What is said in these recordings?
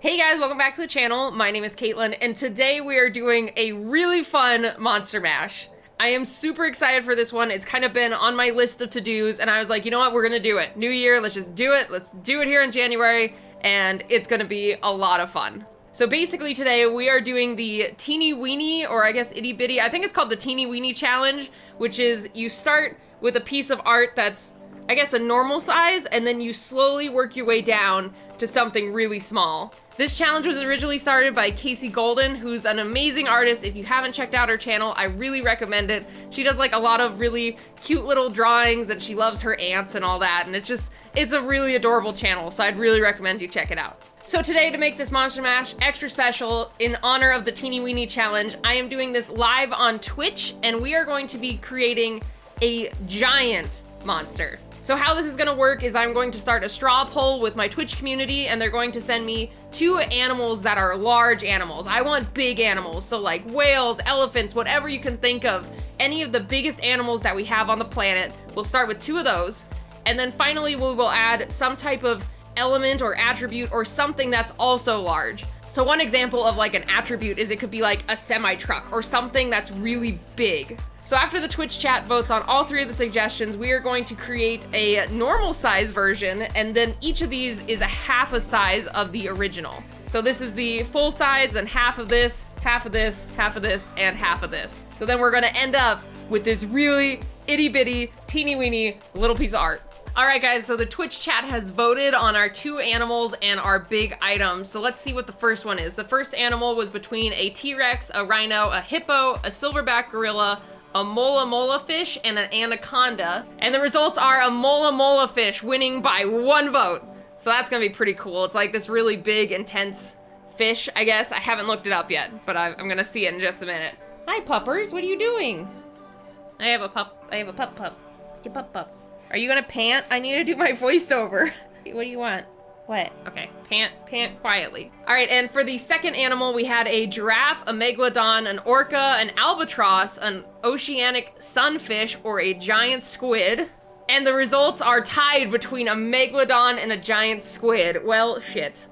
Hey guys, welcome back to the channel. My name is Katelyn, and today we are doing a really fun Monster Mash. I am super excited for this one. It's kind of been on my list of to-dos, and I was like, you know what, we're gonna do it. New year, let's just do it. Let's do it here in January, and it's gonna be a lot of fun. So basically today we are doing the Teeny Weeny, or I guess Itty Bitty, I think it's called the Teeny Weeny Challenge, which is you start with a piece of art that's, I guess, a normal size, and then you slowly work your way down to something really small. This challenge was originally started by Casey Golden, who's an amazing artist. If you haven't checked out her channel, I really recommend it. She does like a lot of really cute little drawings, and she loves her ants and all that, and it's a really adorable channel, so I'd really recommend you check it out. So today, to make this Monster Mash extra special, in honor of the Teeny Weeny Challenge, I am doing this live on Twitch, and we are going to be creating a giant monster. So how this is gonna work is I'm going to start a straw poll with my Twitch community, and they're going to send me 2 animals that are large animals. I want big animals, so like whales, elephants, whatever you can think of. Any of the biggest animals that we have on the planet. We'll start with 2 of those, and then finally we will add some type of element or attribute or something that's also large. So one example of like an attribute is it could be like a semi-truck or something that's really big. So after the Twitch chat votes on all 3 of the suggestions, we are going to create a normal size version, and then each of these is a half a size of the original. So this is the full size, then half of this, half of this, half of this, and half of this. So then we're gonna end up with this really itty bitty, teeny weeny little piece of art. All right guys, so the Twitch chat has voted on our 2 animals and our big items. So let's see what the first one is. The first animal was between a T-Rex, a rhino, a hippo, a silverback gorilla, a mola mola fish, and an anaconda. And the results are a mola mola fish winning by 1 vote. So that's gonna be pretty cool. It's like this really big, intense fish, I guess. I haven't looked it up yet, but I'm gonna see it in just a minute. Hi puppers, what are you doing? I have a pup. It's a pup. Are you gonna pant? I need to do my voiceover. What do you want? What? Okay, pant quietly. All right, and for the second animal, we had a giraffe, a megalodon, an orca, an albatross, an oceanic sunfish, or a giant squid. And the results are tied between a megalodon and a giant squid. Well, shit.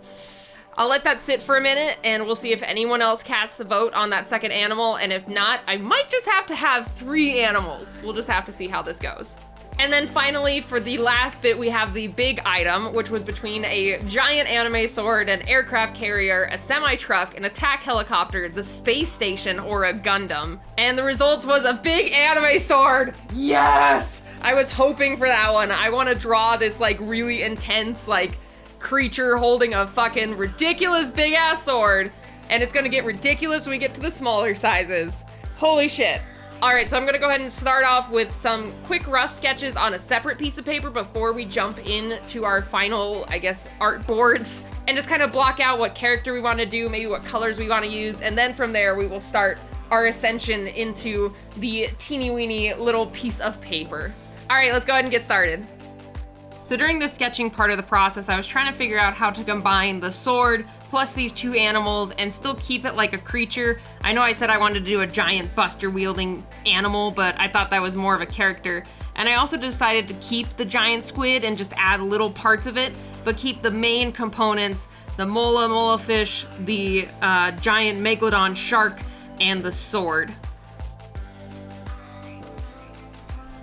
I'll let that sit for a minute, and we'll see if anyone else casts a vote on that second animal, and if not, I might just have to have 3 animals. We'll just have to see how this goes. And then finally, for the last bit, we have the big item, which was between a giant anime sword, an aircraft carrier, a semi-truck, an attack helicopter, the space station, or a Gundam. And the results was a big anime sword! Yes! I was hoping for that one. I want to draw this like really intense like creature holding a fucking ridiculous big ass sword. And it's gonna get ridiculous when we get to the smaller sizes. Holy shit. All right, so I'm gonna go ahead and start off with some quick rough sketches on a separate piece of paper before we jump into our final, I guess, art boards, and just kind of block out what character we wanna do, maybe what colors we wanna use, and then from there we will start our ascension into the teeny weeny little piece of paper. All right, let's go ahead and get started. So during the sketching part of the process, I was trying to figure out how to combine the sword plus these 2 animals and still keep it like a creature. I know I said I wanted to do a giant buster wielding animal, but I thought that was more of a character. And I also decided to keep the giant squid and just add little parts of it, but keep the main components, the mola mola fish, the giant megalodon shark, and the sword.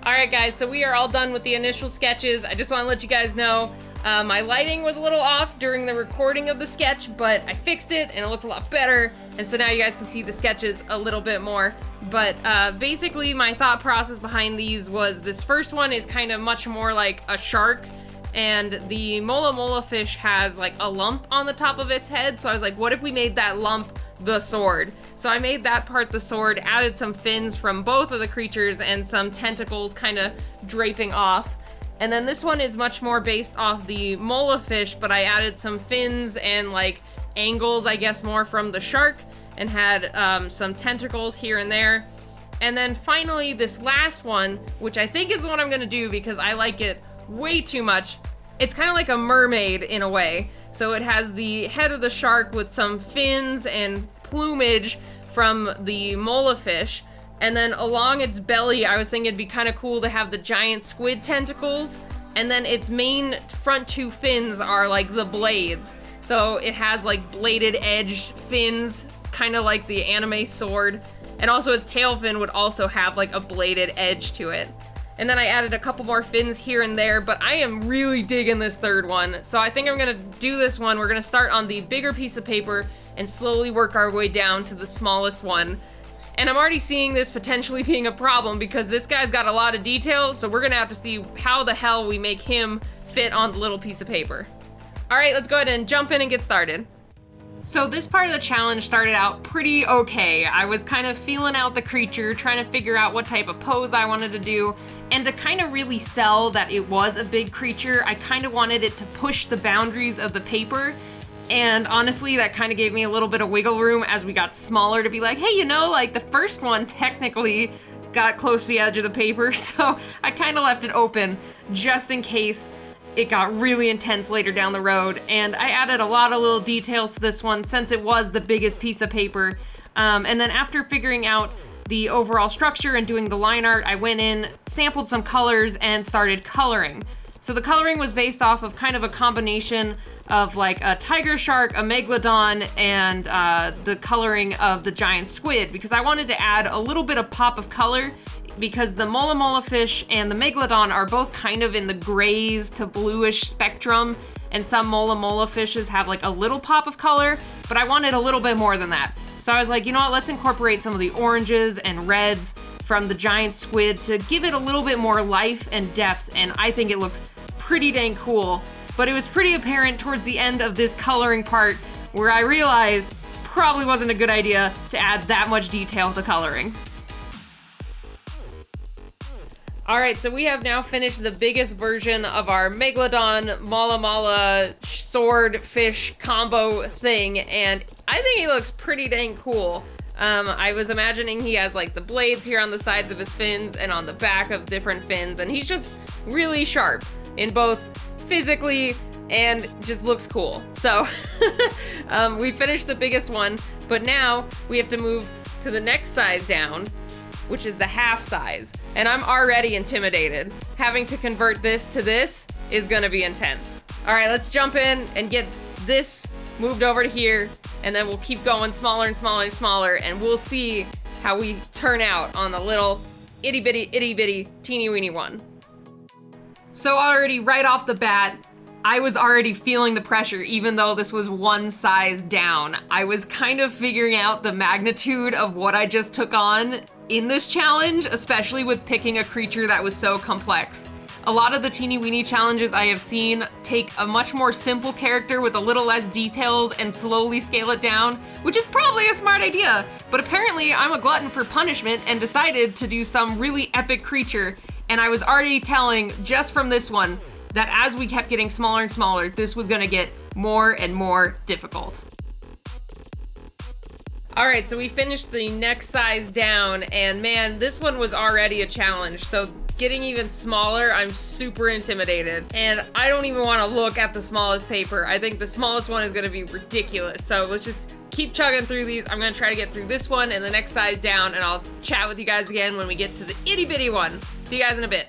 All right guys, so we are all done with the initial sketches. I just want to let you guys know my lighting was a little off during the recording of the sketch, but I fixed it and it looks a lot better. And so now you guys can see the sketches a little bit more. But basically my thought process behind these was this first one is kind of much more like a shark, and the mola mola fish has like a lump on the top of its head. So I was like, what if we made that lump the sword? So I made that part the sword, added some fins from both of the creatures and some tentacles kind of draping off. And then this one is much more based off the mola fish, but I added some fins and like angles, I guess, more from the shark, and had some tentacles here and there. And then finally this last one, which I think is the one I'm gonna do because I like it way too much. It's kind of like a mermaid in a way. So it has the head of the shark with some fins and plumage from the mola fish, and then along its belly I was thinking it'd be kind of cool to have the giant squid tentacles, and then its main front 2 fins are like the blades. So it has like bladed edge fins, kind of like the anime sword. And also its tail fin would also have like a bladed edge to it. And then I added a couple more fins here and there, but I am really digging this third one. So I think I'm gonna do this one. We're gonna start on the bigger piece of paper and slowly work our way down to the smallest one. And I'm already seeing this potentially being a problem because this guy's got a lot of detail, so we're gonna have to see how the hell we make him fit on the little piece of paper. All right, let's go ahead and jump in and get started. So this part of the challenge started out pretty okay. I was kind of feeling out the creature, trying to figure out what type of pose I wanted to do, and to kind of really sell that it was a big creature, I kind of wanted it to push the boundaries of the paper. And honestly, that kind of gave me a little bit of wiggle room as we got smaller to be like, hey, you know, like the first one technically got close to the edge of the paper, so I kind of left it open just in case it got really intense later down the road. And I added a lot of little details to this one since it was the biggest piece of paper. And then after figuring out the overall structure and doing the line art, I went in, sampled some colors, and started coloring. So the coloring was based off of kind of a combination of like a tiger shark, a megalodon, and the coloring of the giant squid, because I wanted to add a little bit of pop of color because the mola mola fish and the megalodon are both kind of in the grays to bluish spectrum, and some mola mola fishes have like a little pop of color, but I wanted a little bit more than that. So I was like, you know what, let's incorporate some of the oranges and reds from the giant squid to give it a little bit more life and depth, and I think it looks pretty dang cool. But it was pretty apparent towards the end of this coloring part where I realized probably wasn't a good idea to add that much detail to coloring. All right, so we have now finished the biggest version of our Megalodon Mala Mala sword fish combo thing, and I think he looks pretty dang cool. I was imagining he has like the blades here on the sides of his fins and on the back of different fins, and he's just really sharp in both physically and just looks cool. So we finished the biggest one, but now we have to move to the next size down, which is the half size. And I'm already intimidated. Having to convert this to this is gonna be intense. All right, let's jump in and get this moved over to here, and then we'll keep going smaller and smaller and smaller, and we'll see how we turn out on the little itty bitty teeny weeny one. So already right off the bat, I was already feeling the pressure, even though this was one size down. I was kind of figuring out the magnitude of what I just took on in this challenge, especially with picking a creature that was so complex. A lot of the teeny weeny challenges I have seen take a much more simple character with a little less details and slowly scale it down, which is probably a smart idea, but apparently I'm a glutton for punishment and decided to do some really epic creature, and I was already telling just from this one that as we kept getting smaller and smaller, this was gonna get more and more difficult. All right, so we finished the next size down, and man, this one was already a challenge. So getting even smaller, I'm super intimidated, and I don't even want to look at the smallest paper. I think the smallest one is going to be ridiculous. So let's just keep chugging through these. I'm going to try to get through this one and the next size down, and I'll chat with you guys again when we get to the itty bitty one. See you guys in a bit.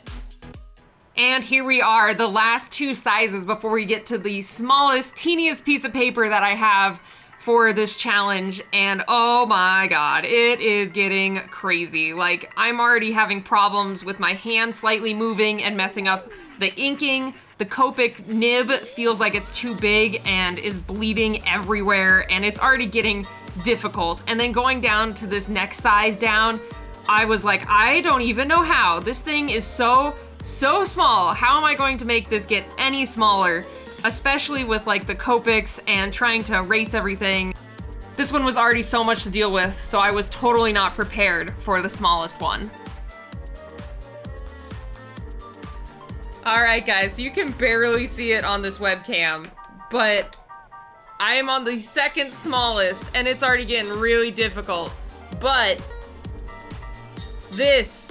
And here we are, the last two sizes before we get to the smallest, teeniest piece of paper that I have for this challenge, and oh my god, it is getting crazy. Like, I'm already having problems with my hand slightly moving and messing up the inking. The Copic nib feels like it's too big and is bleeding everywhere, and it's already getting difficult. And then going down to this next size down, I was like, I don't even know how. This thing is so small. How am I going to make this get any smaller? Especially with like the Copics and trying to erase everything. This one was already so much to deal with, so I was totally not prepared for the smallest one. All right, guys, so you can barely see it on this webcam, but I am on the second smallest, and it's already getting really difficult. But this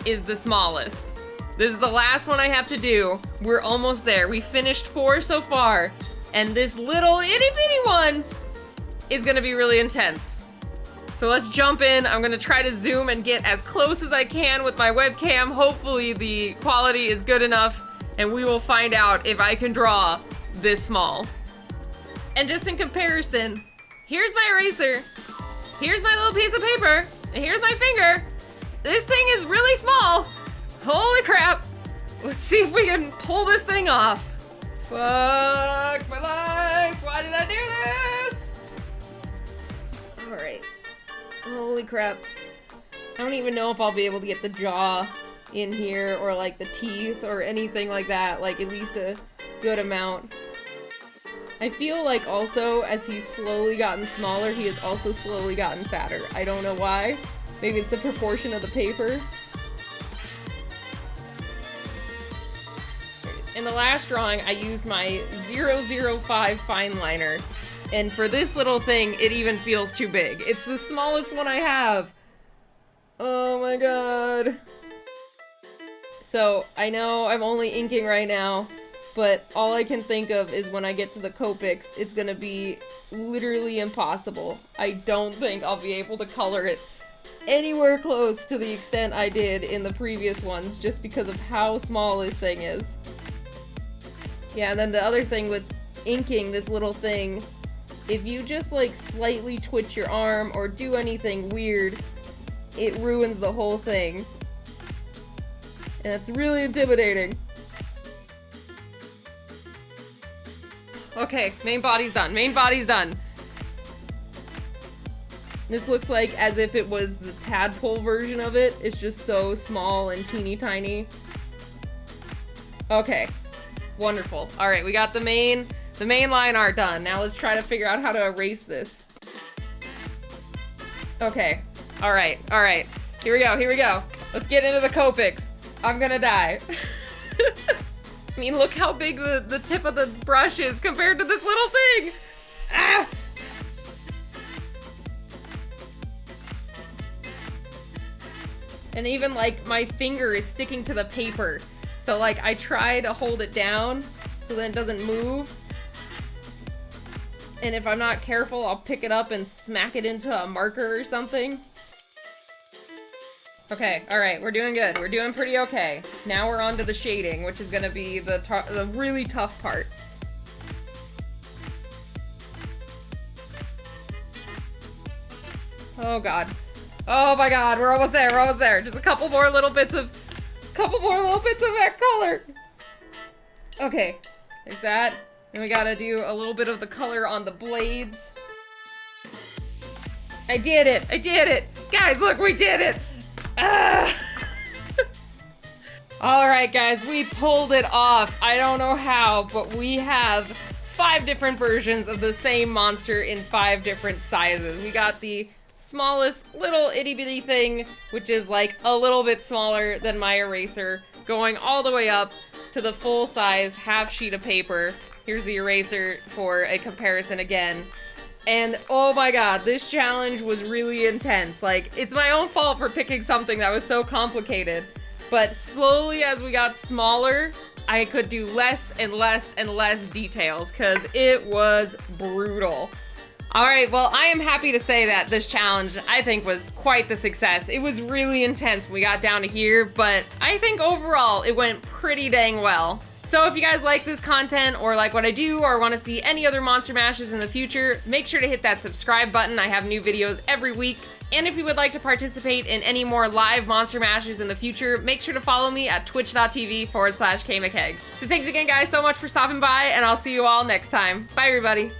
is the smallest. This is the last one I have to do. We're almost there. We finished 4 so far, and this little itty bitty one is gonna be really intense. So let's jump in. I'm gonna try to zoom and get as close as I can with my webcam. Hopefully the quality is good enough, and we will find out if I can draw this small. And just in comparison, here's my eraser, here's my little piece of paper, and here's my finger. This thing is really small. Holy crap. Let's see if we can pull this thing off. Fuck my life. Why did I do this? All right. Holy crap. I don't even know if I'll be able to get the jaw in here or like the teeth or anything like that, like at least a good amount. I feel like also as he's slowly gotten smaller, he has also slowly gotten fatter. I don't know why. Maybe it's the proportion of the paper. In the last drawing, I used my 005 fine liner, and for this little thing, it even feels too big. It's the smallest one I have. Oh my god. So, I know I'm only inking right now, but all I can think of is when I get to the Copics, it's gonna be literally impossible. I don't think I'll be able to color it anywhere close to the extent I did in the previous ones, just because of how small this thing is. Yeah, and then the other thing with inking this little thing, if you just like slightly twitch your arm or do anything weird, it ruins the whole thing. And it's really intimidating. Okay, main body's done. Main body's done. This looks like as if it was the tadpole version of it. It's just so small and teeny tiny. Okay. Wonderful. Alright, we got the main line art done. Now let's try to figure out how to erase this. Okay. Alright, alright. Here we go, here we go. Let's get into the Copics. I'm gonna die. I mean, look how big the tip of the brush is compared to this little thing! Ah! And even, like, my finger is sticking to the paper. So, like, I try to hold it down so that it doesn't move. And if I'm not careful, I'll pick it up and smack it into a marker or something. Okay, alright, we're doing good. We're doing pretty okay. Now we're on to the shading, which is gonna be the really tough part. Oh god. Oh my god, we're almost there, we're almost there. Just a couple more little bits of that color. Okay, there's that. And we gotta do a little bit of the color on the blades. I did it! I did it! Guys, look, we did it! Alright guys, we pulled it off. I don't know how, but we have 5 different versions of the same monster in 5 different sizes. We got the smallest little itty bitty thing, which is like a little bit smaller than my eraser, going all the way up to the full size half sheet of paper. Here's the eraser for a comparison again. And oh my god, this challenge was really intense. Like, it's my own fault for picking something that was so complicated. But slowly as we got smaller, I could do less and less and less details because it was brutal. Alright, well, I am happy to say that this challenge, I think, was quite the success. It was really intense when we got down to here, but I think overall it went pretty dang well. So if you guys like this content or like what I do or want to see any other Monster Mashes in the future, make sure to hit that subscribe button. I have new videos every week. And if you would like to participate in any more live Monster Mashes in the future, make sure to follow me at twitch.tv/KMcCaigue. So thanks again, guys, so much for stopping by, and I'll see you all next time. Bye, everybody.